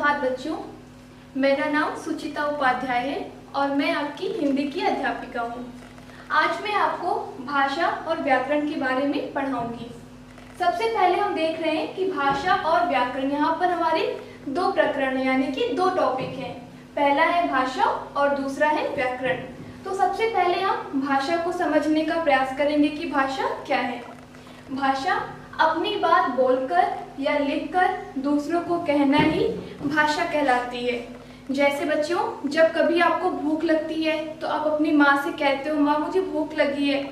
सुप्रभात बच्चों, मेरा नाम सुचिता उपाध्याय है और मैं आपकी हिंदी की अध्यापिका हूँ। आज मैं आपको भाषा और व्याकरण के बारे में पढ़ाऊंगी। सबसे पहले हम देख रहे हैं कि भाषा और व्याकरण, यहाँ पर हमारे दो प्रकरण यानी कि दो टॉपिक हैं। पहला है भाषा और दूसरा है व्याकरण। तो सबसे पहले हम भाषा को समझने का प्रयास करेंगे कि भाषा क्या है। भाषा अपनी बात बोलकर या लिखकर दूसरों को कहना ही भाषा कहलाती है। जैसे बच्चों, जब कभी आपको भूख लगती है तो आप अपनी माँ से कहते हो, माँ मुझे भूख लगी है,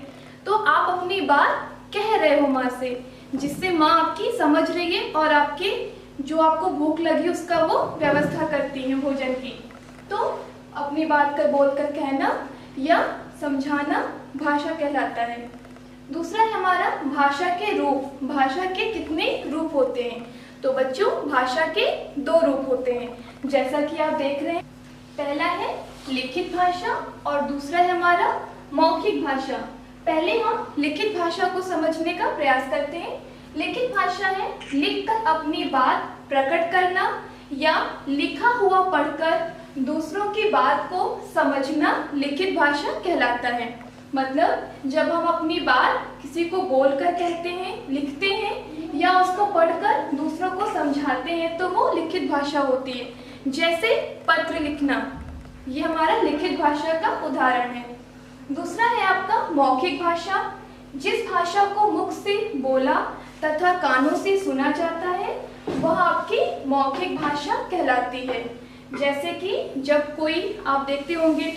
तो आप अपनी बात कह रहे हो माँ से, जिससे माँ आपकी समझ रही है और आपके जो आपको भूख लगी उसका वो व्यवस्था करती है भोजन की। तो अपनी बात कर बोलकर कहना या समझाना भाषा कहलाता है। दूसरा है हमारा भाषा के रूप। भाषा के कितने रूप होते हैं? तो बच्चों, भाषा के दो रूप होते हैं, जैसा कि आप देख रहे हैं। पहला है लिखित भाषा और दूसरा है हमारा मौखिक भाषा। पहले हम लिखित भाषा को समझने का प्रयास करते हैं। लिखित भाषा है लिखकर अपनी बात प्रकट करना या लिखा हुआ पढ़कर दूसरों की बात को समझना लिखित भाषा कहलाता है। मतलब जब हम अपनी बात किसी को बोलकर कहते हैं, लिखते हैं या उसको पढ़कर दूसरों को समझाते हैं तो वो लिखित भाषा होती है। जैसे पत्र लिखना, ये हमारा लिखित भाषा का उदाहरण है। दूसरा है आपका मौखिक भाषा। जिस भाषा को मुख से बोला तथा कानों से सुना जाता है वह आपकी मौखिक भाषा कहलाती है। जैसे कि जब कोई, आप देखते होंगे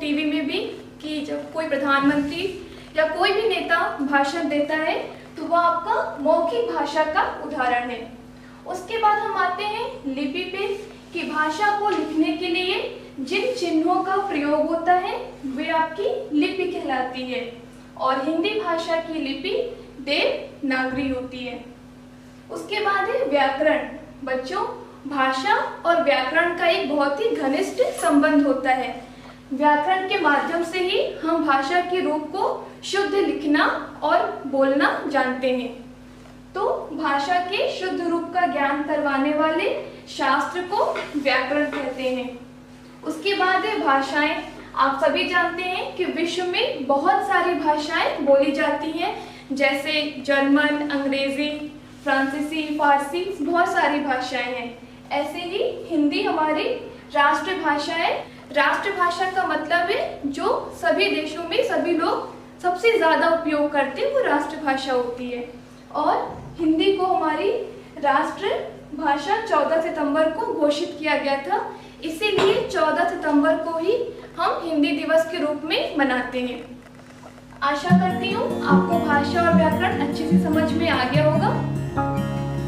टीवी में भी, कि जब कोई प्रधानमंत्री या कोई भी नेता भाषण देता है तो वह आपका मौखिक भाषा का उदाहरण है। उसके बाद हम आते हैं लिपि पे, कि भाषा को लिखने के लिए जिन चिन्हों का प्रयोग होता है वे आपकी लिपि कहलाती है। और हिंदी भाषा की लिपि देवनागरी होती है। उसके बाद है व्याकरण। बच्चों, भाषा और व्याकरण का एक बहुत ही घनिष्ठ संबंध होता है। व्याकरण के माध्यम से ही हम भाषा के रूप को शुद्ध लिखना और बोलना जानते हैं। तो भाषा के शुद्ध रूप का ज्ञान करवाने वाले शास्त्र को व्याकरण कहते हैं। उसके बाद है भाषाएं। आप सभी जानते हैं कि विश्व में बहुत सारी भाषाएं बोली जाती हैं, जैसे जर्मन, अंग्रेजी, फ्रांसीसी, फारसी, बहुत सारी भाषाएं हैं। ऐसे ही हिंदी हमारी राष्ट्रभाषा है। राष्ट्रभाषा का मतलब है जो सभी देशों में सभी लोग सबसे ज्यादा उपयोग करते हैं, वो राष्ट्रभाषा होती है। और हिंदी को हमारी राष्ट्रभाषा 14 सितंबर को घोषित किया गया था, इसीलिए 14 सितंबर को ही हम हिंदी दिवस के रूप में मनाते हैं। आशा करती हूँ आपको भाषा और व्याकरण अच्छे से समझ में आ गया होगा।